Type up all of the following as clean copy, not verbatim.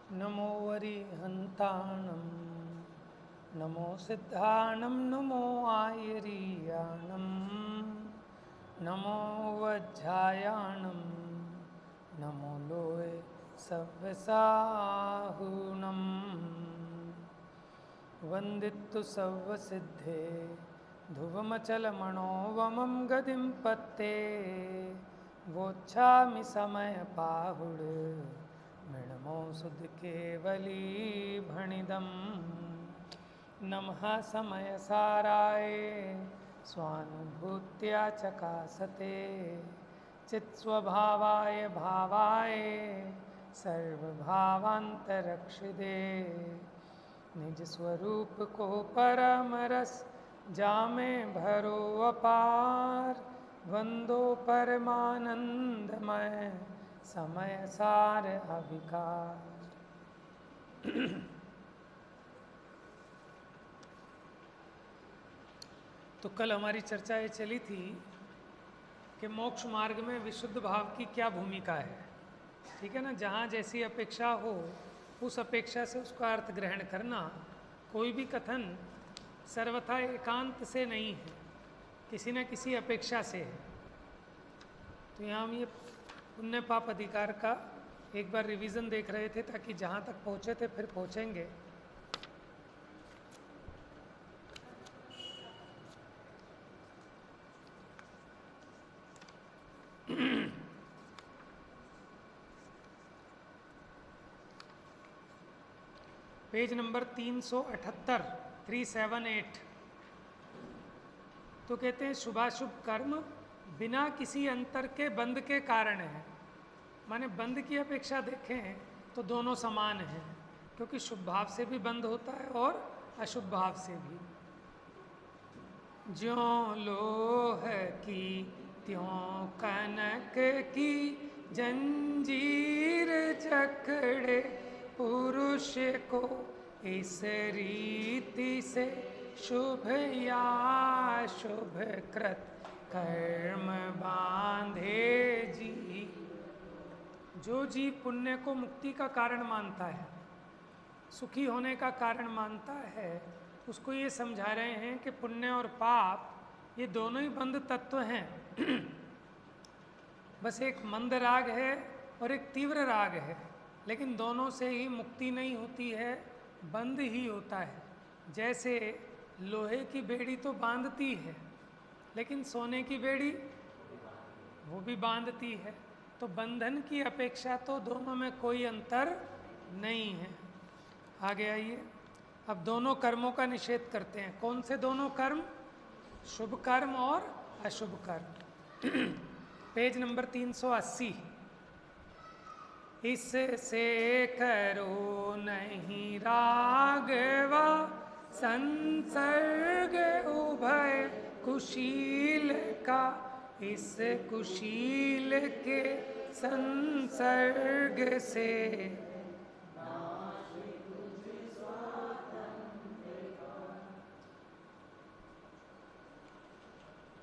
नमो वरिहन्ताणं नमो सिद्धाणं नमो आयरीयाणं नमो वज्झायाणं नमो लोये सव्यसाहुणं वन्दितु सव्वसिद्धे ध्रुवमचलमणोवमं गतिं पत्ते वोच्छामि समयपाहुड मृणमो सुध केवली भणिदम् नमः समयसाराय स्वानुभूत्या चकासते चित्स्वभावाय भावाय सर्वभावान्तरक्षिदे निज स्वरूप को परम रस जामे भरो अपार वंदो परमानंदमय समय सार अविकार। तो कल हमारी चर्चा ये चली थी कि मोक्ष मार्ग में विशुद्ध भाव की क्या भूमिका है। ठीक है ना, जहाँ जैसी अपेक्षा हो उस अपेक्षा से उसका अर्थ ग्रहण करना। कोई भी कथन सर्वथा एकांत से नहीं है, किसी न किसी अपेक्षा से है। तो यहाँ हम ये पुण्य पाप अधिकार का एक बार रिवीजन देख रहे थे, ताकि जहाँ तक पहुँचे थे फिर पहुँचेंगे। Page number 378, 378। तो कहते हैं शुभाशुभ कर्म बिना किसी अंतर के बंध के कारण है। माने बंध की अपेक्षा देखें तो दोनों समान हैं, क्योंकि शुभ भाव से भी बंध होता है और अशुभ भाव से भी। ज्यों लोह की त्यों कनक की जंजीर जकड़े पुरुष को इस रीति से शुभ या शुभ कृत कर्म बांधे जी। जो जीव पुण्य को मुक्ति का कारण मानता है, सुखी होने का कारण मानता है, उसको ये समझा रहे हैं कि पुण्य और पाप ये दोनों ही बंध तत्व हैं। बस एक मंद राग है और एक तीव्र राग है, लेकिन दोनों से ही मुक्ति नहीं होती है, बंध ही होता है। जैसे लोहे की बेड़ी तो बांधती है, लेकिन सोने की बेड़ी वो भी बांधती है। तो बंधन की अपेक्षा तो दोनों में कोई अंतर नहीं है। आगे आइए, अब दोनों कर्मों का निषेध करते हैं। कौन से दोनों कर्म? शुभ कर्म और अशुभ कर्म। Page number 380। इससे करो नहीं रागवा संसर्ग उभय कुशील का, इस कुशील के संसर्ग से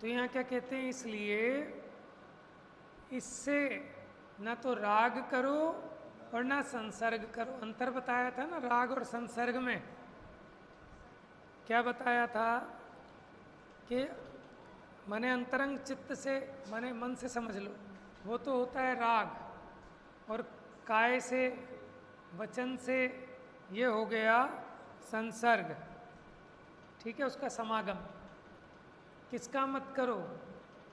तो यहाँ क्या कहते हैं, इसलिए इससे न तो राग करो और ना संसर्ग करो। अंतर बताया था ना राग और संसर्ग में। क्या बताया था कि माने अंतरंग चित्त से, माने मन से समझ लो, वो तो होता है राग, और काय से वचन से ये हो गया संसर्ग। ठीक है, उसका समागम। किसका मत करो?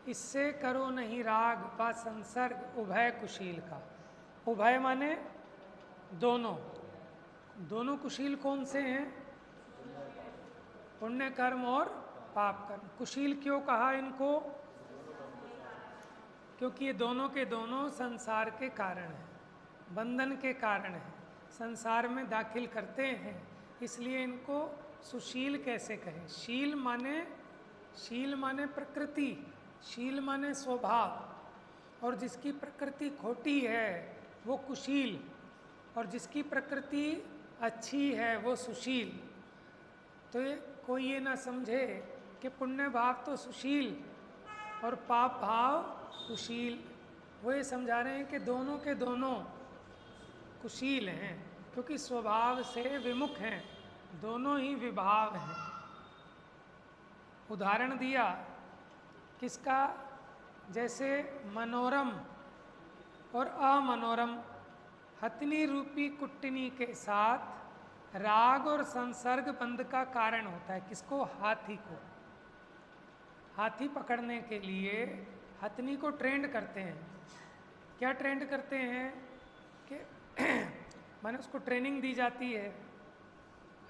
इससे करो नहीं राग व संसर्ग उभय कुशील का। उभय माने दोनों। दोनों कुशील कौन से हैं? पुण्य कर्म और पाप कर्म। कुशील क्यों कहा इनको? क्योंकि ये दोनों के दोनों संसार के कारण हैं, बंधन के कारण हैं, संसार में दाखिल करते हैं। इसलिए इनको सुशील कैसे कहें? शील माने प्रकृति, शील माने स्वभाव, और जिसकी प्रकृति खोटी है वो कुशील, और जिसकी प्रकृति अच्छी है वो सुशील। तो कोई ये ना समझे कि पुण्य भाव तो सुशील और पाप भाव कुशील। वो ये समझा रहे हैं कि दोनों के दोनों कुशील हैं, क्योंकि स्वभाव से विमुख हैं, दोनों ही विभाव हैं। उदाहरण दिया किसका? जैसे मनोरम और अमनोरम हथनी रूपी कुट्टनी के साथ राग और संसर्ग बंध का कारण होता है। किसको? हाथी को। हाथी पकड़ने के लिए हथनी को ट्रेंड करते हैं। क्या ट्रेंड करते हैं कि माने उसको ट्रेनिंग दी जाती है।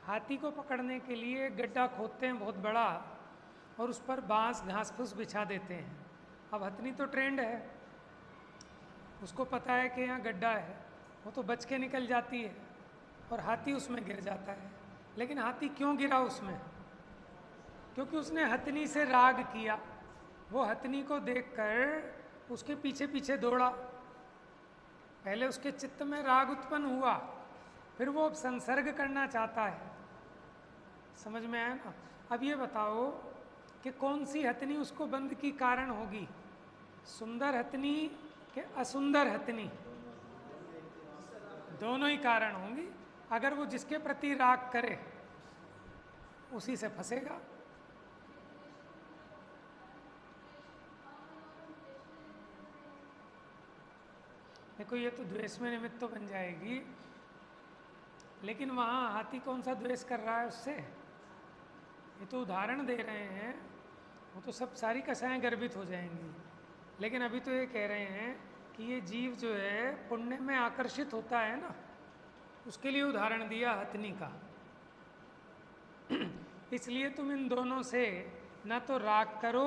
हाथी को पकड़ने के लिए गड्ढा खोदते हैं बहुत बड़ा और उस पर बांस घास फूस बिछा देते हैं। अब हथनी तो ट्रेंड है, उसको पता है कि यहाँ गड्ढा है, वो तो बच के निकल जाती है और हाथी उसमें गिर जाता है। लेकिन हाथी क्यों गिरा उसमें? क्योंकि उसने हथनी से राग किया। वो हथनी को देखकर उसके पीछे पीछे दौड़ा। पहले उसके चित्त में राग उत्पन्न हुआ, फिर वो अब संसर्ग करना चाहता है। समझ में आया ना? अब ये बताओ कि कौन सी हथनी उसको बंध की कारण होगी? सुंदर हथनी कि असुंदर हथनी? दोनों ही कारण होंगी। अगर वो जिसके प्रति राग करे उसी से फंसेगा। देखो ये तो द्वेष में निमित्त तो बन जाएगी, लेकिन वहाँ हाथी कौन सा द्वेष कर रहा है उससे? ये तो उदाहरण दे रहे हैं, वो तो सब सारी कसाएं गर्भित हो जाएंगी। लेकिन अभी तो ये कह रहे हैं कि ये जीव जो है पुण्य में आकर्षित होता है ना, उसके लिए उदाहरण दिया हथनी का। इसलिए तुम इन दोनों से ना तो राग करो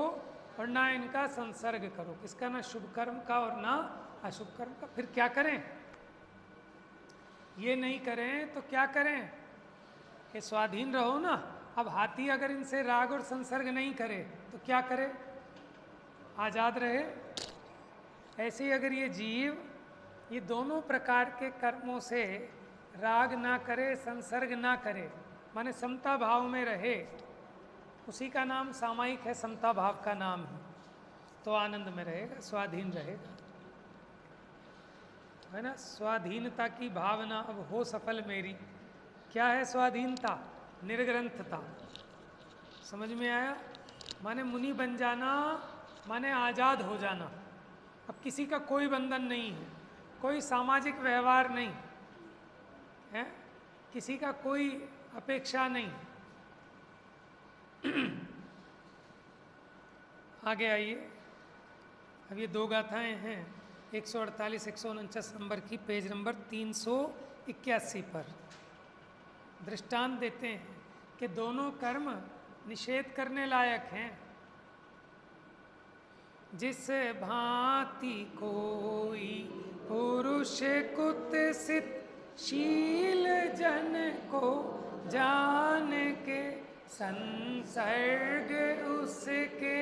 और ना इनका संसर्ग करो। किसका? ना शुभ कर्म का और ना अशुभ कर्म का। फिर क्या करें? ये नहीं करें तो क्या करें? कि स्वाधीन रहो ना। अब हाथी अगर इनसे राग और संसर्ग नहीं करे तो क्या करे? आज़ाद रहे। ऐसे ही अगर ये जीव ये दोनों प्रकार के कर्मों से राग ना करे, संसर्ग ना करे, माने समता भाव में रहे, उसी का नाम सामायिक है, समता भाव का नाम है, तो आनंद में रहेगा, स्वाधीन रहेगा, है ना। स्वाधीनता की भावना अब हो सफल मेरी। क्या है स्वाधीनता? निर्ग्रंथता। समझ में आया? माने मुनि बन जाना, माने आज़ाद हो जाना। अब किसी का कोई बंधन नहीं है, कोई सामाजिक व्यवहार नहीं है, किसी का कोई अपेक्षा नहीं। आगे आइए। अब ये दो गाथाएं हैं 148 149 नंबर की, पेज नंबर 381 पर दृष्टांत देते हैं कि दोनों कर्म निषेध करने लायक हैं। जिस भांति कोई पुरुष कुत्सित शील जन को जान के संसर्ग उसके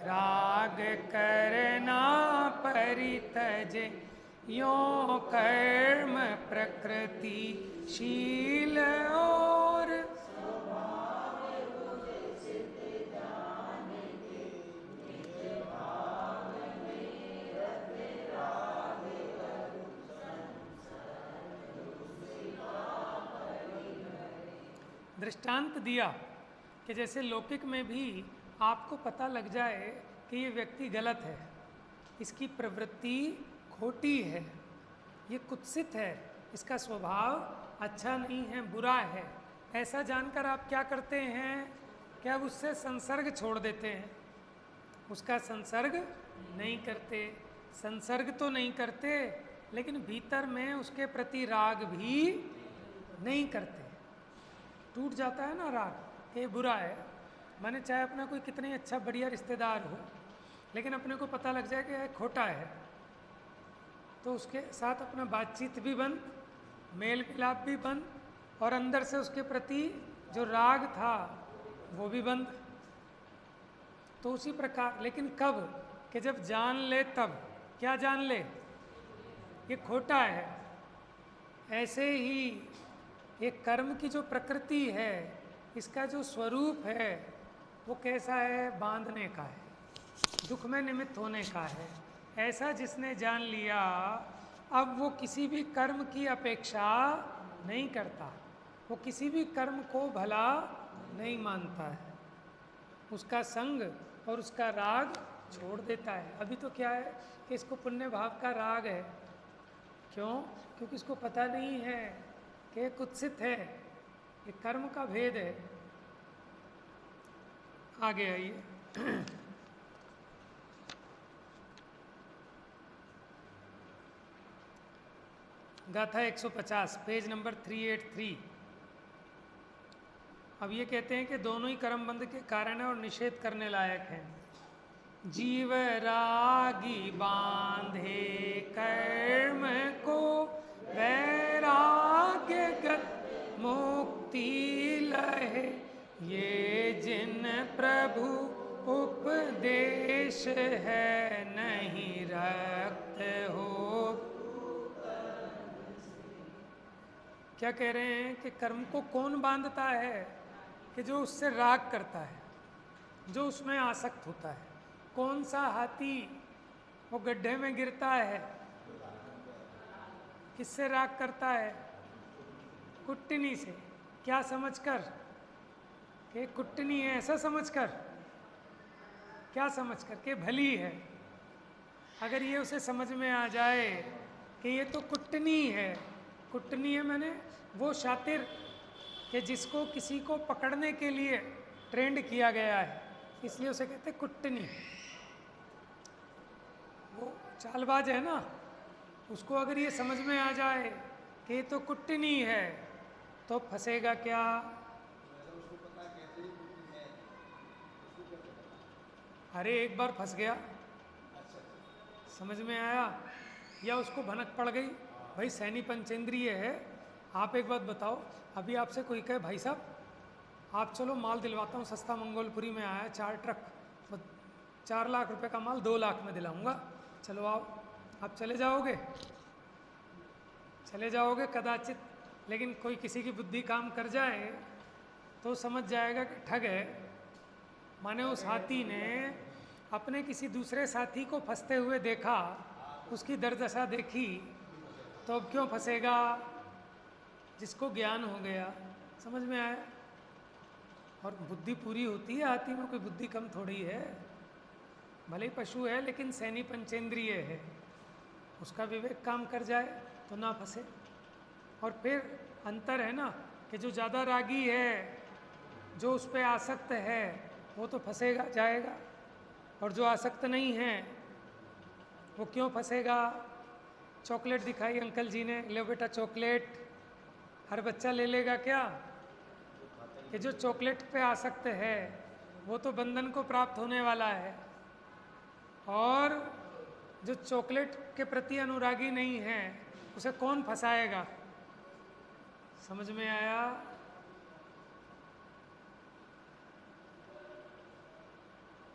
राग करना परितजे, यों कर्म प्रकृति शील और दृष्टांत दिया कि जैसे लौकिक में भी आपको पता लग जाए कि ये व्यक्ति गलत है, इसकी प्रवृत्ति खोटी है, ये कुत्सित है, इसका स्वभाव अच्छा नहीं है, बुरा है, ऐसा जानकर आप क्या करते हैं? क्या उससे संसर्ग छोड़ देते हैं? उसका संसर्ग नहीं करते। संसर्ग तो नहीं करते, लेकिन भीतर में उसके प्रति राग भी नहीं करते। टूट जाता है ना राग कि बुरा है। माने चाहे अपना कोई कितना ही अच्छा बढ़िया रिश्तेदार हो, लेकिन अपने को पता लग जाए कि यह खोटा है, तो उसके साथ अपना बातचीत भी बंद, मेल मिलाप भी बंद, और अंदर से उसके प्रति जो राग था वो भी बंद। तो उसी प्रकार, लेकिन कब? कि जब जान ले तब। क्या जान ले? ये खोटा है। ऐसे ही ये कर्म की जो प्रकृति है, इसका जो स्वरूप है वो कैसा है? बांधने का है, दुख में निमित्त होने का है। ऐसा जिसने जान लिया अब वो किसी भी कर्म की अपेक्षा नहीं करता, वो किसी भी कर्म को भला नहीं मानता है, उसका संग और उसका राग छोड़ देता है। अभी तो क्या है कि इसको पुण्य भाव का राग है। क्यों? क्योंकि इसको पता नहीं है कि कुत्सित है, ये कर्म का भेद है। आगे आइए। गाथा 150 पेज नंबर 383। अब ये कहते हैं कि दोनों ही कर्म बंध के कारण है और निषेध करने लायक हैं। जीव रागी बांधे कर्म को वैराग्यगत मुक्ति लहे, ये जिन प्रभु उपदेश है नहीं रक्त हो। क्या कह रहे हैं कि कर्म को कौन बांधता है? कि जो उससे राग करता है, जो उसमें आसक्त होता है। कौन सा हाथी वो गड्ढे में गिरता है? किससे राग करता है? कुट्टनी से। क्या समझकर? कि कुट्टनी है ऐसा समझकर? क्या समझकर? कि भली है। अगर ये उसे समझ में आ जाए कि ये तो कुट्टनी है, कुट्टनी है मैंने वो शातिर कि जिसको किसी को पकड़ने के लिए ट्रेंड किया गया है, इसलिए उसे कहते हैं कुट्टनी। वो चालबाज है ना, उसको अगर ये समझ में आ जाए कि ये तो कुट्टनी है तो फंसेगा क्या? अरे एक बार फंस गया, समझ में आया, या उसको भनक पड़ गई, भाई सैनी पंचेंद्रिय है। आप एक बात बताओ, अभी आपसे कोई कहे भाई साहब आप चलो माल दिलवाता हूँ सस्ता, मंगोलपुरी में आया 4 ट्रक, तो 4 लाख रुपए का माल 2 लाख में दिलाऊंगा, चलो आओ। आप चले जाओगे? चले जाओगे कदाचित। लेकिन कोई किसी की बुद्धि काम कर जाए तो समझ जाएगा कि ठग है। माने उस हाथी ने अपने किसी दूसरे साथी को फंसते हुए देखा, उसकी दर्दशा देखी, तो अब क्यों फंसेगा? जिसको ज्ञान हो गया, समझ में आया। और बुद्धि पूरी होती है हाथी में, कोई बुद्धि कम थोड़ी है। भले ही पशु है लेकिन सैनी पंचेंद्रिय है, उसका विवेक काम कर जाए तो ना फंसे। और फिर अंतर है ना कि जो ज़्यादा रागी है, जो उस पर आसक्त है, वो तो फंसेगा जाएगा, और जो आसक्त नहीं है वो क्यों फंसेगा? चॉकलेट दिखाई अंकल जी ने, लो बेटा चॉकलेट, हर बच्चा ले लेगा क्या? कि जो चॉकलेट पे आसक्त है वो तो बंधन को प्राप्त होने वाला है, और जो चॉकलेट के प्रति अनुरागी नहीं है उसे कौन फंसाएगा? समझ में आया?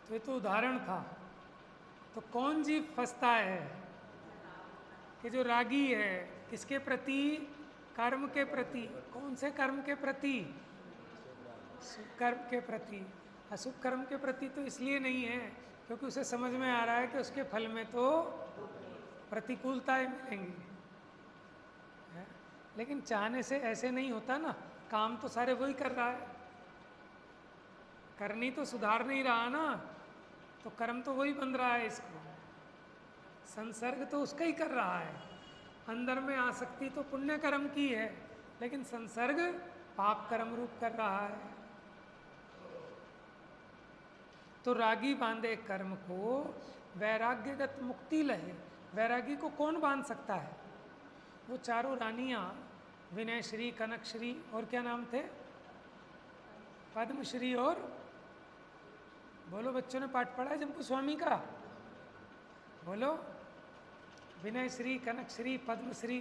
तो ये तो उदाहरण था। तो कौन जीव फंसता है? कि जो रागी है। किसके प्रति? कर्म के प्रति। कौन से कर्म के प्रति? शुभ कर्म के प्रति। अशुभ कर्म के प्रति तो इसलिए नहीं है क्योंकि उसे समझ में आ रहा है कि उसके फल में तो प्रतिकूलताएं मिलेंगी। लेकिन चाहने से ऐसे नहीं होता ना, काम तो सारे वही कर रहा है, करनी तो सुधार नहीं रहा ना, तो कर्म तो वही बन रहा है। इसको संसर्ग तो उसका ही कर रहा है। अंदर में आसक्ति तो पुण्य कर्म की है, लेकिन संसर्ग पाप कर्म रूप कर रहा है। तो रागी बांधे कर्म को वैराग्यगत मुक्ति लहे। वैरागी को कौन बांध सकता है? वो चारों रानियां, विनयश्री, कनकश्री और क्या नाम थे, पद्मश्री, और बोलो बच्चों ने पाठ पढ़ा है जम्पू स्वामी का? बोलो, विनयश्री, कनकश्री, पद्मश्री,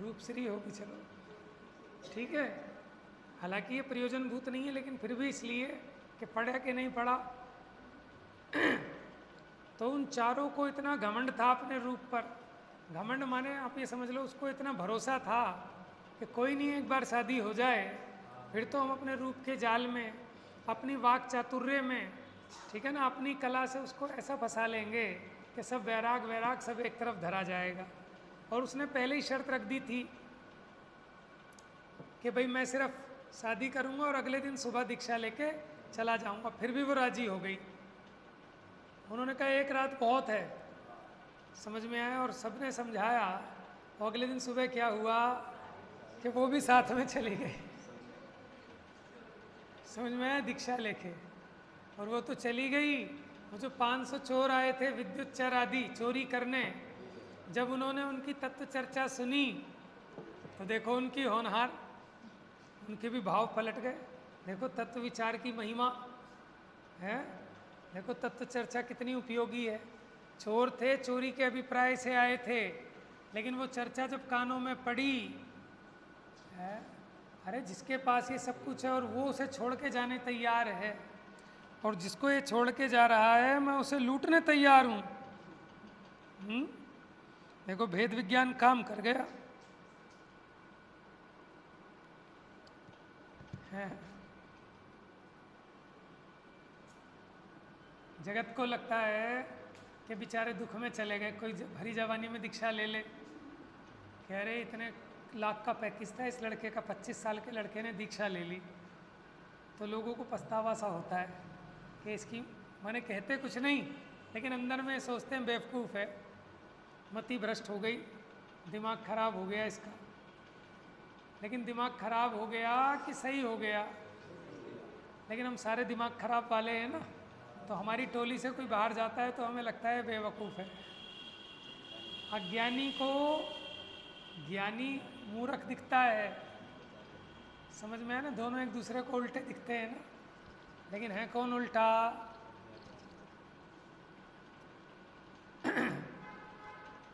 रूपश्री होगी, चलो ठीक है। हालांकि ये प्रयोजनभूत नहीं है, लेकिन फिर भी इसलिए कि पढ़ा कि नहीं पढ़ा। तो उन चारों को इतना घमंड था अपने रूप पर। घमंड माने आप ये समझ लो, उसको इतना भरोसा था कि कोई नहीं, एक बार शादी हो जाए फिर तो हम अपने रूप के जाल में, अपनी वाक चातुर्य में, ठीक है ना, अपनी कला से उसको ऐसा फंसा लेंगे कि सब वैराग वैराग सब एक तरफ धरा जाएगा। और उसने पहले ही शर्त रख दी थी कि भाई मैं सिर्फ शादी करूंगा और अगले दिन सुबह दीक्षा लेके चला जाऊंगा। फिर भी वो राजी हो गई। उन्होंने कहा एक रात बहुत है, समझ में आया, और सबने समझाया। और अगले दिन सुबह क्या हुआ कि वो भी साथ में चली गई, समझ में आया, दीक्षा लेके। और वो तो चली गई। वो जो 500 चोर आए थे विद्युत चर आदि चोरी करने, जब उन्होंने उनकी तत्व चर्चा सुनी तो देखो उनकी होनहार, उनके भी भाव पलट गए। देखो तत्व विचार की महिमा है, देखो तत्व चर्चा कितनी उपयोगी है। चोर थे, चोरी के अभिप्राय से आए थे, लेकिन वो चर्चा जब कानों में पड़ी है, अरे जिसके पास ये सब कुछ है और वो उसे छोड़ के जाने तैयार है, और जिसको ये छोड़ के जा रहा है मैं उसे लूटने तैयार हूँ। देखो भेद विज्ञान काम कर गया है। जगत को लगता है कि बेचारे दुख में चले गए, कोई भरी जवानी में दीक्षा ले ले, कह रहे इतने लाख का पैकेज था इस लड़के का, 25 साल के लड़के ने दीक्षा ले ली। तो लोगों को पछतावा सा होता है कि इसकी, मैंने कहते कुछ नहीं लेकिन अंदर में सोचते हैं बेवकूफ़ है, मति भ्रष्ट हो गई, दिमाग खराब हो गया इसका। लेकिन दिमाग खराब हो गया कि सही हो गया? लेकिन हम सारे दिमाग खराब वाले हैं ना, तो हमारी टोली से कोई बाहर जाता है तो हमें लगता है बेवकूफ़ है। अज्ञानी को ज्ञानी मूर्ख दिखता है, समझ में है ना, दोनों एक दूसरे को उल्टे दिखते हैं ना, लेकिन है कौन उल्टा?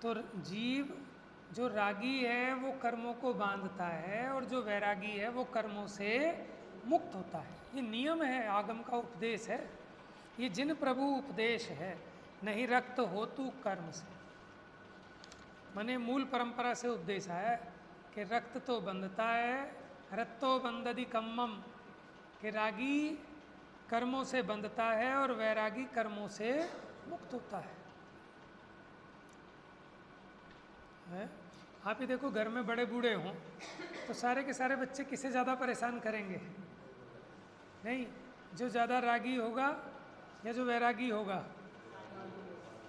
तो जीव जो रागी है वो कर्मों को बांधता है, और जो वैरागी है वो कर्मों से मुक्त होता है। ये नियम है, आगम का उपदेश है, ये जिन प्रभु उपदेश है। नहीं रक्त हो तू कर्म से, माने मूल परंपरा से उपदेश है कि रक्त तो बंधता है, रत्तो बंधदि कम्मम, कि रागी कर्मों से बंधता है और वैरागी कर्मों से मुक्त होता है। आप ही देखो घर में बड़े बूढ़े हों तो सारे के सारे बच्चे किसे ज़्यादा परेशान करेंगे? नहीं, जो ज़्यादा रागी होगा या जो वैरागी होगा?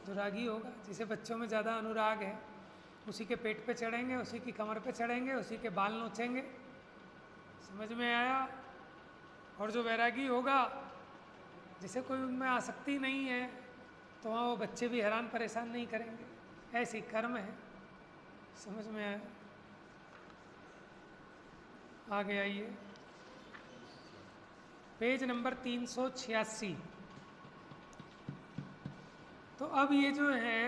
जो रागी होगा, जिसे बच्चों में ज़्यादा अनुराग है, उसी के पेट पे चढ़ेंगे, उसी की कमर पे चढ़ेंगे, उसी के बाल नोचेंगे, समझ में आया? और जो वैरागी होगा, जिसे कोई उनमें आसक्ति नहीं है, तो वहाँ वो बच्चे भी हैरान परेशान नहीं करेंगे। ऐसी कर्म है, समझ में आया? आगे आइए, पेज नंबर 386। तो अब ये जो है,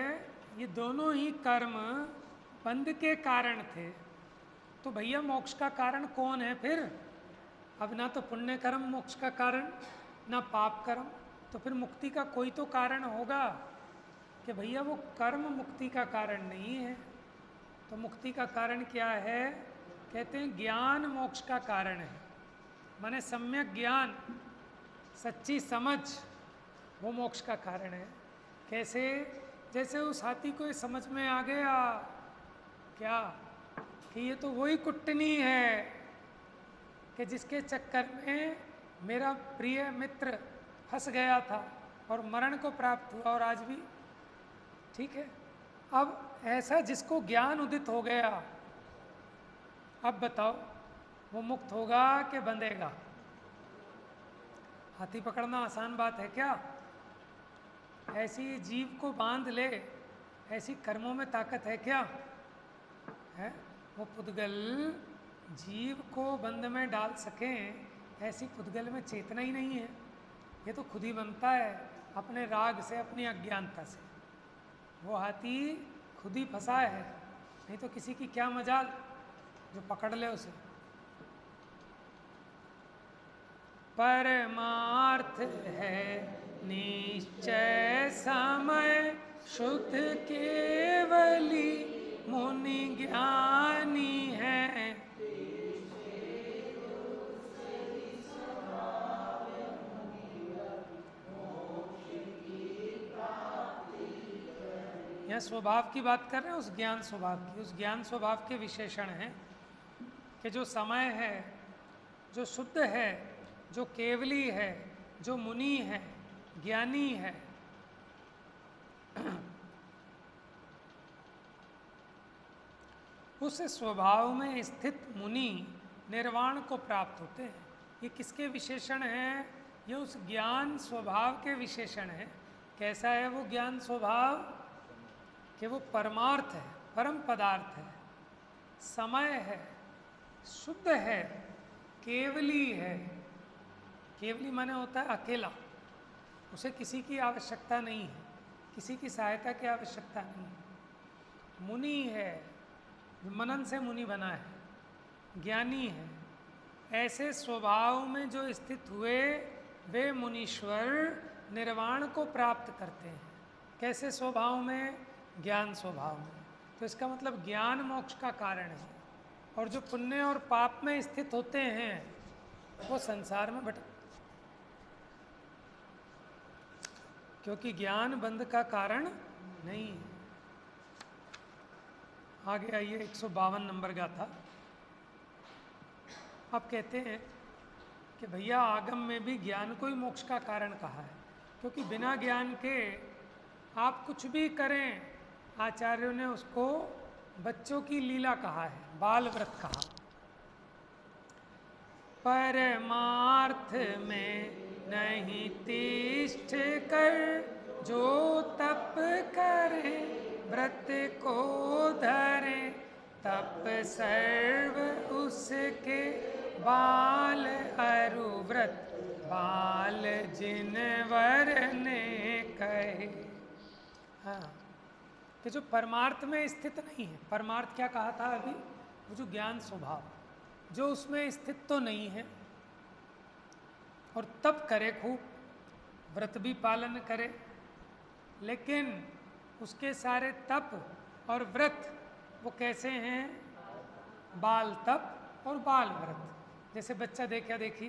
ये दोनों ही कर्म बंध के कारण थे। तो भैया मोक्ष का कारण कौन है फिर? अब ना तो पुण्य कर्म मोक्ष का कारण, ना पाप कर्म, तो फिर मुक्ति का कोई तो कारण होगा कि भैया वो कर्म मुक्ति का कारण नहीं है। तो मुक्ति का कारण क्या है? कहते हैं ज्ञान मोक्ष का कारण है। माने सम्यक ज्ञान, सच्ची समझ, वो मोक्ष का कारण है। कैसे? जैसे उस हाथी को समझ में आ गया क्या कि ये तो वही कुट्टनी है कि जिसके चक्कर में मेरा प्रिय मित्र फंस गया था और मरण को प्राप्त हुआ, और आज भी ठीक है। अब ऐसा जिसको ज्ञान उदित हो गया, अब बताओ वो मुक्त होगा कि बंधेगा? हाथी पकड़ना आसान बात है क्या? ऐसी जीव को बांध ले, ऐसी कर्मों में ताकत है क्या? है वो पुद्गल जीव को बंध में डाल सकें, ऐसी पुद्गल में चेतना ही नहीं है। ये तो खुद ही बनता है अपने राग से, अपनी अज्ञानता से। वो हाथी खुद ही फंसा है, नहीं तो किसी की क्या मजाल जो पकड़ ले उसे। परमार्थ है निश्चय समय शुद्ध केवली मुनि ज्ञानी है। स्वभाव की बात कर रहे हैं, उस ज्ञान स्वभाव की। उस ज्ञान स्वभाव के विशेषण हैं कि जो समय है, जो शुद्ध है, जो केवली है, जो मुनि है, ज्ञानी है, उस स्वभाव में स्थित मुनि निर्वाण को प्राप्त होते हैं। ये किसके विशेषण हैं? ये उस ज्ञान स्वभाव के विशेषण हैं। कैसा है वो ज्ञान स्वभाव? कि वो परमार्थ है, परम पदार्थ है, समय है, शुद्ध है, केवली है। केवली माने होता है अकेला, उसे किसी की आवश्यकता नहीं है, किसी की सहायता की आवश्यकता नहीं है। मुनि है, मनन से मुनि बना है, ज्ञानी है। ऐसे स्वभाव में जो स्थित हुए वे मुनीश्वर निर्वाण को प्राप्त करते हैं। कैसे स्वभाव में? ज्ञान स्वभाव में। तो इसका मतलब ज्ञान मोक्ष का कारण है। और जो पुण्य और पाप में स्थित होते हैं वो संसार में भटक, क्योंकि ज्ञान बंध का कारण नहीं है। आगे आइए 152 नंबर गाथा। अब कहते हैं कि भैया आगम में भी ज्ञान को ही मोक्ष का कारण कहा है, क्योंकि बिना ज्ञान के आप कुछ भी करें, आचार्यों ने उसको बच्चों की लीला कहा है, बाल व्रत कहा। परमार्थ में नहीं तिष्ठ कर जो तप करे, व्रत को धरे तप सर्व उसके, बाल अरुव्रत बाल जिनवर ने कहे। हाँ, कि जो परमार्थ में स्थित नहीं है। परमार्थ क्या कहा था अभी? वो जो ज्ञान स्वभाव, जो उसमें स्थित तो नहीं है, और तप करे खूब, व्रत भी पालन करे, लेकिन उसके सारे तप और व्रत वो कैसे हैं? बाल तप और बाल व्रत। जैसे बच्चा देखा देखी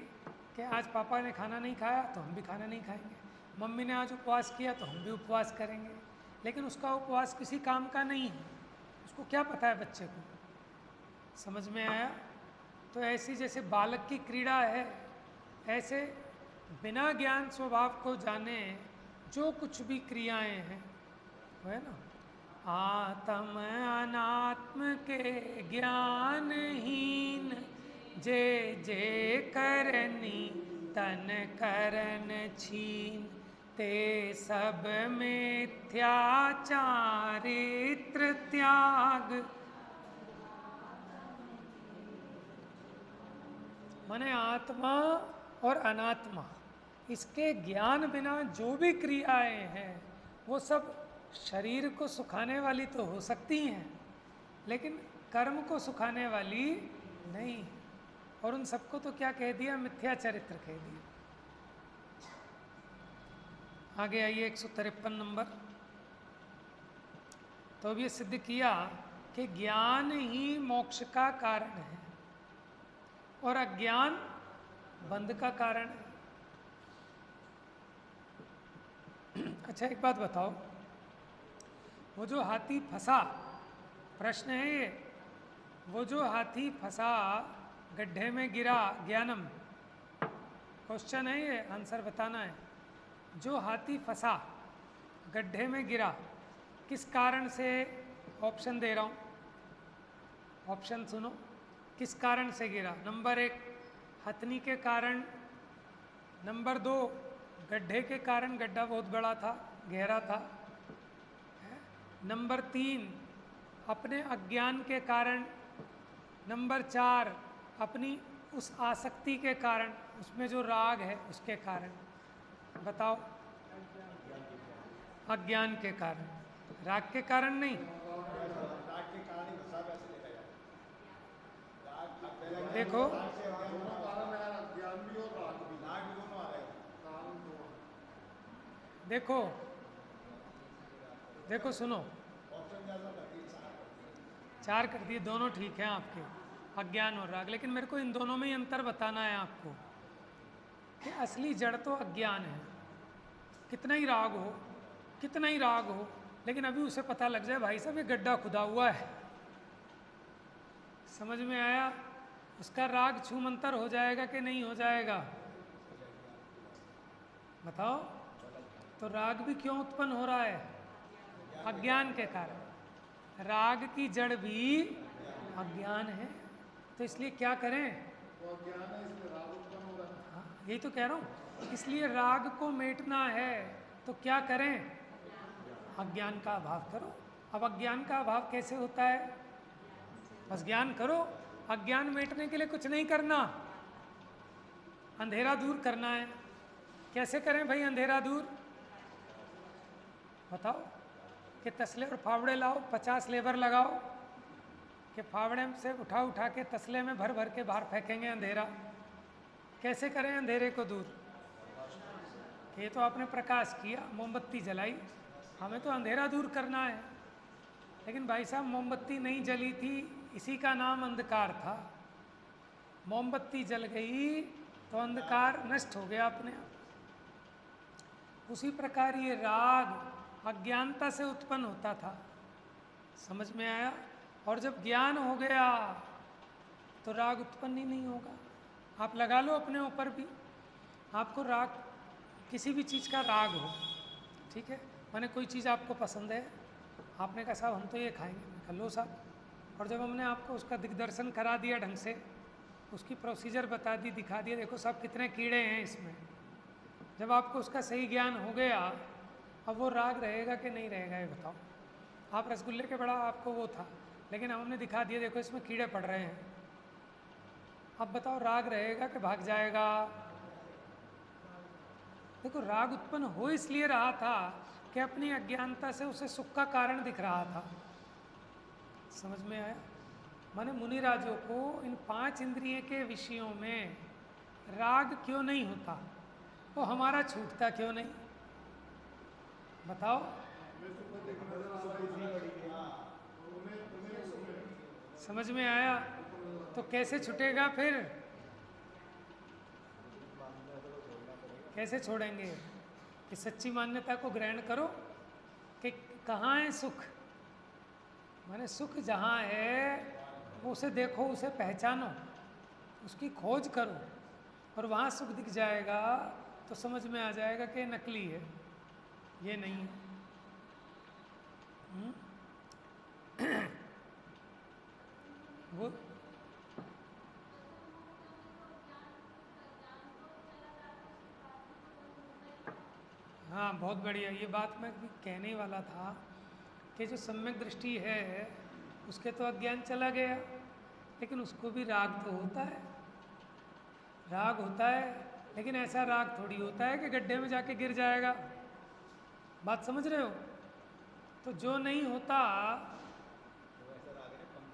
कि आज पापा ने खाना नहीं खाया तो हम भी खाना नहीं खाएंगे, मम्मी ने आज उपवास किया तो हम भी उपवास करेंगे, लेकिन उसका उपवास किसी काम का नहीं है। उसको क्या पता है बच्चे को? समझ में आया? तो ऐसी जैसे बालक की क्रीड़ा है, ऐसे बिना ज्ञान स्वभाव को जाने जो कुछ भी क्रियाएं हैं वो है ना, आत्म अनात्म के ज्ञानहीन, जे जे करनी तन करन छीन, ते सब मिथ्या चारित्र त्याग। माने आत्मा और अनात्मा, इसके ज्ञान बिना जो भी क्रियाएं हैं वो सब शरीर को सुखाने वाली तो हो सकती हैं, लेकिन कर्म को सुखाने वाली नहीं। और उन सबको तो क्या कह दिया? मिथ्या चरित्र कह दिया। आगे आइए 153 नंबर। तो अब ये सिद्ध किया कि ज्ञान ही मोक्ष का कारण है और अज्ञान बंध का कारण है। अच्छा एक बात बताओ, वो जो हाथी फंसा, प्रश्न है ये, वो जो हाथी फंसा गड्ढे में गिरा, ज्ञानम क्वेश्चन है ये, आंसर बताना है। जो हाथी फंसा गड्ढे में गिरा किस कारण से? ऑप्शन दे रहा हूँ, ऑप्शन सुनो। किस कारण से गिरा? नंबर 1 हथनी के कारण, नंबर 2 गड्ढे के कारण, गड्ढा बहुत बड़ा था, गहरा था, नंबर 3 अपने अज्ञान के कारण, नंबर 4 अपनी उस आसक्ति के कारण, उसमें जो राग है उसके कारण। बताओ। अज्ञान के कारण, राग के कारण नहीं। देखो देखो देखो सुनो, 4 कर दिए, दोनों ठीक हैं आपके, अज्ञान और राग। लेकिन मेरे को इन दोनों में ही अंतर बताना है आपको कि असली जड़ तो अज्ञान है। कितना ही राग हो, कितना ही राग हो, लेकिन अभी उसे पता लग जाए भाई साहब ये गड्ढा खुदा हुआ है, समझ में आया, उसका राग छूमंतर हो जाएगा कि नहीं हो जाएगा? बताओ। तो राग भी क्यों उत्पन्न हो रहा है? अज्ञान के कारण। राग की जड़ भी अज्ञान है, तो इसलिए क्या करें? हाँ, यही तो कह रहा हूँ, इसलिए राग को मेटना है तो क्या करें? अज्ञान का अभाव करो। अब अज्ञान का अभाव कैसे होता है? बस ज्ञान करो। अज्ञान मेटने के लिए कुछ नहीं करना, अंधेरा दूर करना है। कैसे करें भाई अंधेरा दूर? बताओ। कि तसले और फावड़े लाओ, 50 लेबर लगाओ, कि फावड़े से उठा उठा के तसले में भर भर के बाहर फेंकेंगे अंधेरा। कैसे करें अंधेरे को दूर? ये तो आपने प्रकाश किया, मोमबत्ती जलाई, हमें तो अंधेरा दूर करना है। लेकिन भाई साहब मोमबत्ती नहीं जली थी, इसी का नाम अंधकार था। मोमबत्ती जल गई तो अंधकार नष्ट हो गया अपने आप। उसी प्रकार ये राग अज्ञानता से उत्पन्न होता था, समझ में आया? और जब ज्ञान हो गया तो राग उत्पन्न ही नहीं होगा। आप लगा लो अपने ऊपर भी, आपको राग, किसी भी चीज़ का राग हो, ठीक है, मैंने कोई चीज़ आपको पसंद है, आपने कहा साहब हम तो ये खाएंगे, मैं कहा लो साहब, और जब हमने आपको उसका दिग्दर्शन करा दिया ढंग से, उसकी प्रोसीजर बता दी, दिखा दिया, देखो साहब कितने कीड़े हैं इसमें, जब आपको उसका सही ज्ञान हो गया, अब वो राग रहेगा कि नहीं रहेगा ये बताओ? आप रसगुल्ले के बड़ा आपको वो था, लेकिन हमने दिखा दिया देखो इसमें कीड़े पड़ रहे हैं, अब बताओ राग रहेगा कि भाग जाएगा? देखो राग उत्पन्न हो इसलिए रहा था कि अपनी अज्ञानता से उसे सुख का कारण दिख रहा था, समझ में आया? माने मुनिराजों को इन 5 इंद्रिय के विषयों में राग क्यों नहीं होता, वो हमारा छूटता क्यों नहीं? बताओ। समझ में आया? तो कैसे छूटेगा फिर? कैसे छोड़ेंगे? कि सच्ची मान्यता को ग्रहण करो कि कहाँ है सुख, माने सुख जहाँ है उसे देखो, उसे पहचानो, उसकी खोज करो, और वहाँ सुख दिख जाएगा तो समझ में आ जाएगा कि नकली है, ये नहीं है। वो हाँ बहुत बढ़िया, ये बात मैं भी कहने वाला था कि जो सम्यक दृष्टि है उसके तो अज्ञान चला गया, लेकिन उसको भी राग तो होता है, राग होता है, लेकिन ऐसा राग थोड़ी होता है कि गड्ढे में जाके गिर जाएगा। बात समझ रहे हो? तो जो नहीं होता,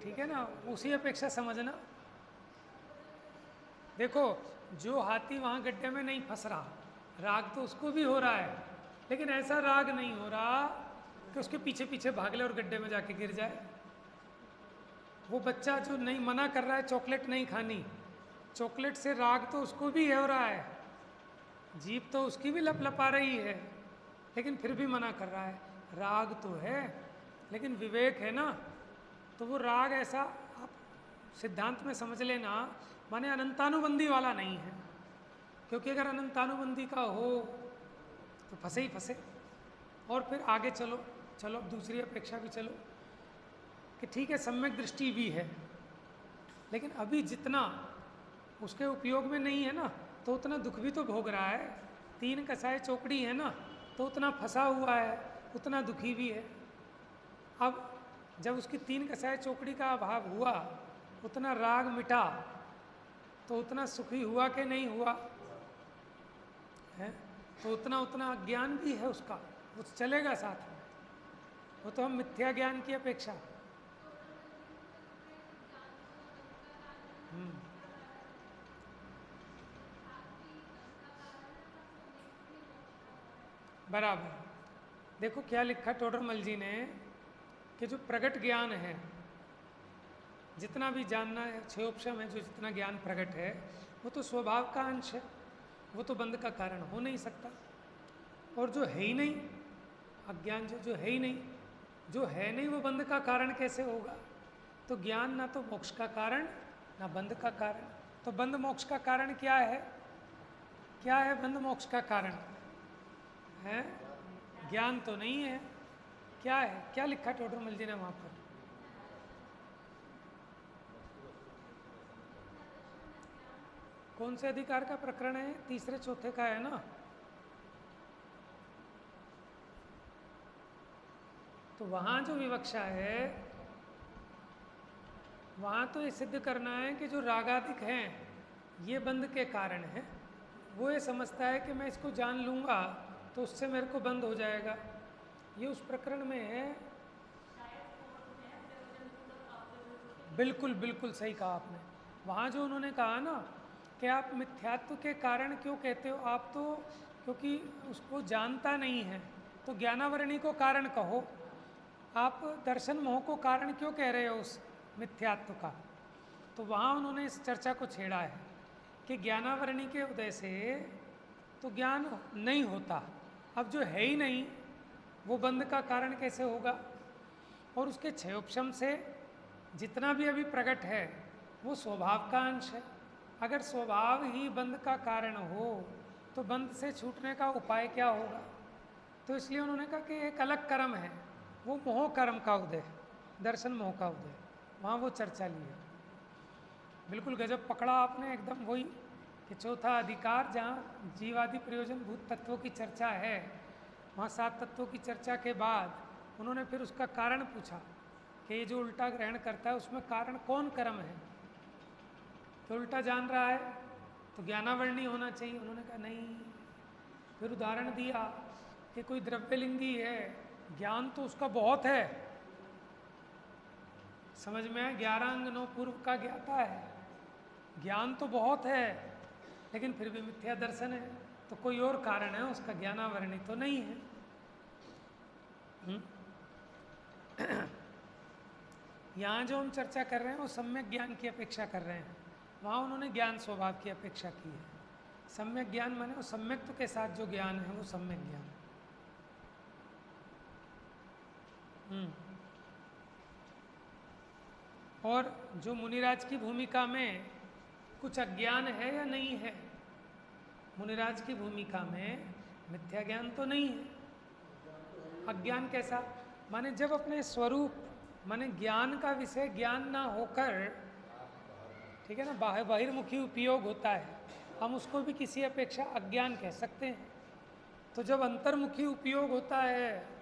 ठीक है ना, उसी अपेक्षा समझना। देखो जो हाथी वहाँ गड्ढे में नहीं फंस रहा, राग तो उसको भी हो रहा है, लेकिन ऐसा राग नहीं हो रहा कि उसके पीछे पीछे भाग ले और गड्ढे में जाके गिर जाए। वो बच्चा जो नहीं मना कर रहा है चॉकलेट नहीं खानी, चॉकलेट से राग तो उसको भी हो रहा है, जीभ तो उसकी भी लपलपा रही है, लेकिन फिर भी मना कर रहा है। राग तो है, लेकिन विवेक है ना, तो वो राग ऐसा आप सिद्धांत में समझ लेना, माने अनंतानुबंधी वाला नहीं है, क्योंकि अगर अनंतानुबंधी का हो तो फंसे ही फंसे। और फिर आगे चलो, चलो अब दूसरी अपेक्षा भी चलो कि ठीक है सम्यक दृष्टि भी है, लेकिन अभी जितना उसके उपयोग में नहीं है ना, तो उतना दुख भी तो भोग रहा है। 3 कसाए चौकड़ी है ना, तो उतना फंसा हुआ है, उतना दुखी भी है। अब जब उसकी 3 कसाए चौकड़ी का अभाव हुआ, उतना राग मिटा, तो उतना सुखी हुआ कि नहीं हुआ है? तो उतना उतना अज्ञान भी है उसका, वो चलेगा साथ में, वो तो हम मिथ्या ज्ञान की अपेक्षा। बराबर। देखो क्या लिखा टोडरमल जी ने कि जो प्रगट ज्ञान है, जितना भी जानना है, क्षयोपशम है, जो जितना ज्ञान प्रगट है वो तो स्वभाव का अंश है, वो तो बंध का कारण हो नहीं सकता। और जो है ही नहीं, अज्ञान जो है ही नहीं, जो है नहीं वो बंध का कारण कैसे होगा? तो ज्ञान ना तो मोक्ष का कारण ना बंध का कारण। तो बंध मोक्ष का कारण क्या है? क्या है बंध मोक्ष का कारण? है ज्ञान तो नहीं है। क्या है? क्या लिखा टोडरमल जी ने वहां पर? कौन से अधिकार का प्रकरण है? तीसरे चौथे का है ना? तो वहां जो विवक्षा है वहां तो ये सिद्ध करना है कि जो रागादिक हैं ये बंध के कारण है। वो ये समझता है कि मैं इसको जान लूंगा तो उससे मेरे को बंद हो जाएगा। ये उस प्रकरण में है। बिल्कुल बिल्कुल सही कहा आपने। वहाँ जो उन्होंने कहा ना कि आप मिथ्यात्व के कारण क्यों कहते हो, आप तो क्योंकि उसको जानता नहीं है तो ज्ञानावरणी को कारण कहो। आप दर्शन मोह को कारण क्यों कह रहे हो उस मिथ्यात्व का? तो वहाँ उन्होंने इस चर्चा को छेड़ा है कि ज्ञानावरणी के उदय से तो ज्ञान नहीं होता, अब जो है ही नहीं वो बंध का कारण कैसे होगा? और उसके क्षयोपशम से जितना भी अभी प्रकट है वो स्वभाव का अंश है। अगर स्वभाव ही बंध का कारण हो तो बंध से छूटने का उपाय क्या होगा? तो इसलिए उन्होंने कहा कि एक अलग कर्म है, वो मोह कर्म का उदय, दर्शन मोह का उदय। वहाँ वो चर्चा ली है। बिल्कुल गजब पकड़ा आपने, एकदम वही कि चौथा अधिकार जहाँ जीवादि प्रयोजन भूत तत्वों की चर्चा है, वहाँ 7 तत्वों की चर्चा के बाद उन्होंने फिर उसका कारण पूछा कि ये जो उल्टा ग्रहण करता है उसमें कारण कौन कर्म है? तो उल्टा जान रहा है तो ज्ञानावरणी होना चाहिए। उन्होंने कहा नहीं। फिर उदाहरण दिया कि कोई द्रव्यलिंगी है, ज्ञान तो उसका बहुत है, समझ में आए, 11 अंग 9 पूर्व का ज्ञाता है, ज्ञान तो बहुत है लेकिन फिर भी मिथ्या दर्शन है। तो कोई और कारण है उसका, ज्ञानावरणी तो नहीं है। यहाँ जो हम चर्चा कर रहे हैं वो सम्यक ज्ञान की अपेक्षा कर रहे हैं, वहाँ उन्होंने ज्ञान स्वभाव की अपेक्षा की है। सम्यक ज्ञान माने वो सम्यक्त्व के साथ जो ज्ञान है वो सम्यक ज्ञान। और जो मुनिराज की भूमिका में कुछ अज्ञान है या नहीं है? मुनिराज की भूमिका में मिथ्या ज्ञान तो नहीं है। अज्ञान कैसा? माने जब अपने स्वरूप माने ज्ञान का विषय ज्ञान ना होकर, ठीक है ना, बहिर्मुखी उपयोग होता है, हम उसको भी किसी अपेक्षा अज्ञान कह सकते हैं। तो जब अंतर्मुखी उपयोग होता है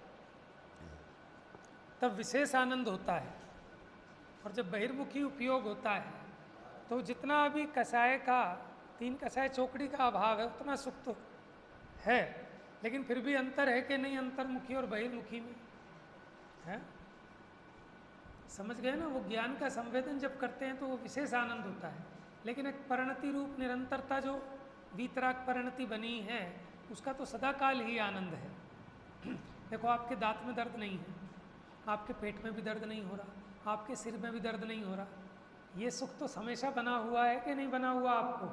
तब विशेष आनंद होता है, और जब बहिर्मुखी उपयोग होता है तो जितना अभी कसाय का 3 कसाय चौकड़ी का अभाव है उतना सुख तो है, लेकिन फिर भी अंतर है कि नहीं अंतर्मुखी और बहिर्मुखी में है? समझ गए ना? वो ज्ञान का संवेदन जब करते हैं तो वो विशेष आनंद होता है, लेकिन एक परिणति रूप निरंतरता जो वीतराग परिणति बनी है उसका तो सदाकाल ही आनंद है। देखो आपके दांत में दर्द नहीं है, आपके पेट में भी दर्द नहीं हो रहा, आपके सिर में भी दर्द नहीं हो रहा, ये सुख तो हमेशा बना हुआ है कि नहीं बना हुआ? आपको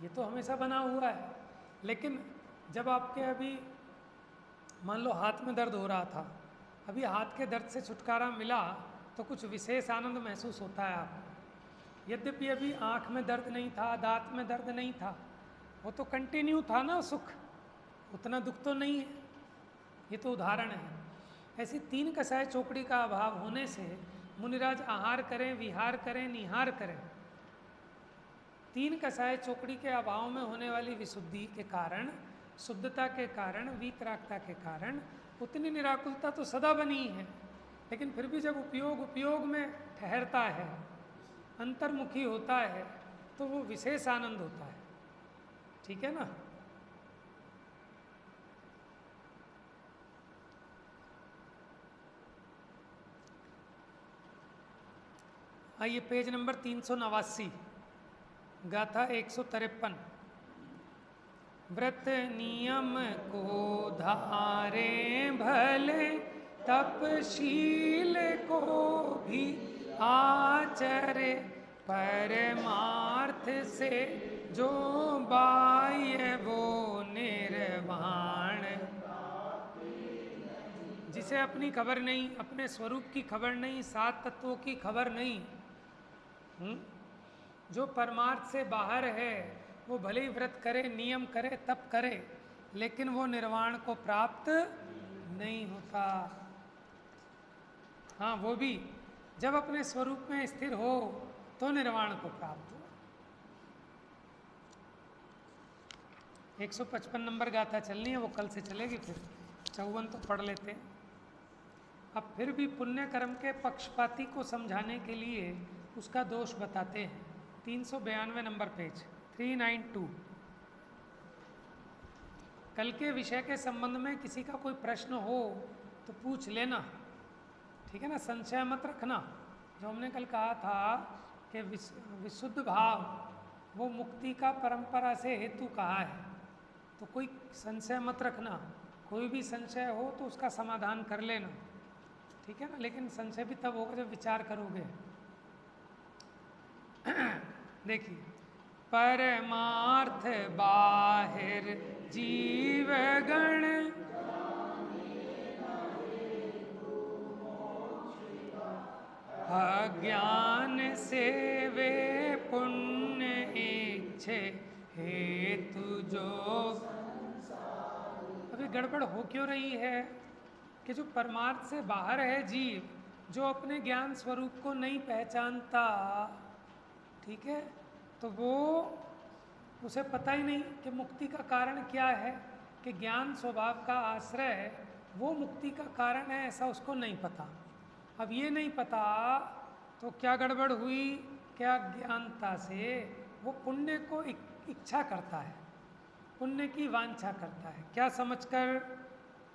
ये तो हमेशा बना हुआ है। लेकिन जब आपके अभी मान लो हाथ में दर्द हो रहा था, अभी हाथ के दर्द से छुटकारा मिला तो कुछ विशेष आनंद महसूस होता है आपको। यद्यपि अभी आँख में दर्द नहीं था, दांत में दर्द नहीं था, वो तो कंटिन्यू था ना सुख, उतना दुख तो नहीं है। ये तो उदाहरण है। ऐसी 3 कसाय चौकड़ी का अभाव होने से मुनिराज आहार करें, विहार करें, निहार करें, 3 कसाय चौकड़ी के अभाव में होने वाली विशुद्धि के कारण, शुद्धता के कारण, वीतरागता के कारण उतनी निराकुलता तो सदा बनी है, लेकिन फिर भी जब उपयोग में ठहरता है, अंतर्मुखी होता है, तो वो विशेष आनंद होता है। ठीक है ना? आइए पेज नंबर 389, गाथा 153। व्रत नियम को धारे भले, तपशील को भी आचरे, परमार्थ से जो बाह्य वो निर्वाण, जिसे अपनी खबर नहीं, अपने स्वरूप की खबर नहीं, सात तत्वों की खबर नहीं, जो परमार्थ से बाहर है, वो भले ही व्रत करे, नियम करे, तप करे, लेकिन वो निर्वाण को प्राप्त नहीं होता। हाँ, वो भी जब अपने स्वरूप में स्थिर हो तो निर्वाण को प्राप्त हो। 155 नंबर गाथा चलनी है, वो कल से चलेगी, फिर 54 तो पढ़ लेते हैं। अब फिर भी पुण्य कर्म के पक्षपाती को समझाने के लिए उसका दोष बताते हैं। 392 नंबर पेज 392। कल के विषय के संबंध में किसी का कोई प्रश्न हो तो पूछ लेना, ठीक है ना, संशय मत रखना। जो हमने कल कहा था कि विशुद्ध भाव वो मुक्ति का परंपरा से हेतु कहा है, तो कोई संशय मत रखना। कोई भी संशय हो तो उसका समाधान कर लेना, ठीक है ना, लेकिन संशय भी तब होगा जब विचार करोगे। देखिए, परमार्थ बाहिर जीव गण अज्ञान से वे पुण्य इच्छे हेतु जो। अभी गड़बड़ हो क्यों रही है कि जो परमार्थ से बाहर है जीव, जो अपने ज्ञान स्वरूप को नहीं पहचानता, ठीक है, तो वो उसे पता ही नहीं कि मुक्ति का कारण क्या है, कि ज्ञान स्वभाव का आश्रय वो मुक्ति का कारण है, ऐसा उसको नहीं पता। अब ये नहीं पता तो क्या गड़बड़ हुई, क्या ज्ञानता से वो पुण्य को इच्छा करता है, पुण्य की वांछा करता है, क्या समझकर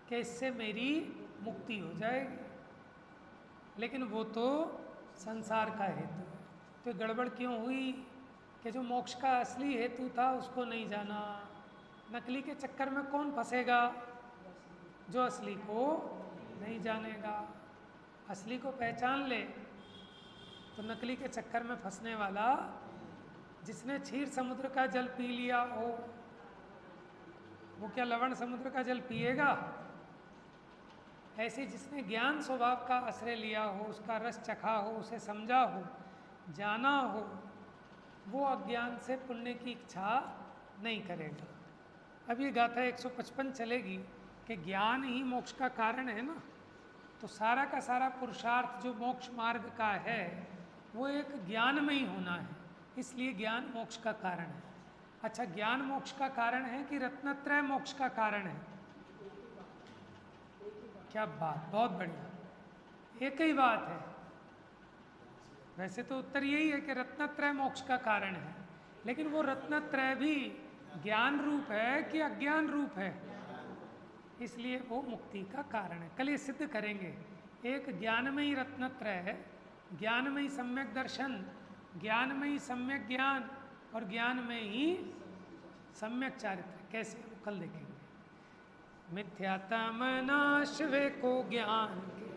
कि इससे मेरी मुक्ति हो जाएगी, लेकिन वो तो संसार का हेतु है। तो गड़बड़ क्यों हुई कि जो मोक्ष का असली हेतु था उसको नहीं जाना। नकली के चक्कर में कौन फंसेगा? जो असली को नहीं जानेगा। असली को पहचान ले तो नकली के चक्कर में फंसने वाला, जिसने क्षीर समुद्र का जल पी लिया हो, वो क्या लवण समुद्र का जल पिएगा? ऐसे जिसने ज्ञान स्वभाव का आश्रय लिया हो, उसका रस चखा हो, उसे समझा हो, जाना हो, वो अज्ञान से पुण्य की इच्छा नहीं करेगा। अब ये गाथा 155 चलेगी कि ज्ञान ही मोक्ष का कारण है ना, तो सारा का सारा पुरुषार्थ जो मोक्ष मार्ग का है वो एक ज्ञान में ही होना है, इसलिए ज्ञान मोक्ष का कारण है। अच्छा, ज्ञान मोक्ष का कारण है कि रत्नत्रय मोक्ष का कारण है? क्या बात, बहुत बढ़िया, एक ही बात है। वैसे तो उत्तर यही है कि रत्नत्रय मोक्ष का कारण है, लेकिन वो रत्नत्रय भी ज्ञान रूप है कि अज्ञान रूप है, इसलिए वो मुक्ति का कारण है। कल ये सिद्ध करेंगे। एक ज्ञान में ही रत्नत्रय है, ज्ञान में ही सम्यक दर्शन, ज्ञान में ही सम्यक ज्ञान, और ज्ञान में ही सम्यक चारित्र। कैसे, वो कल देखेंगे। मिथ्यात्म नाश वे को ज्ञान के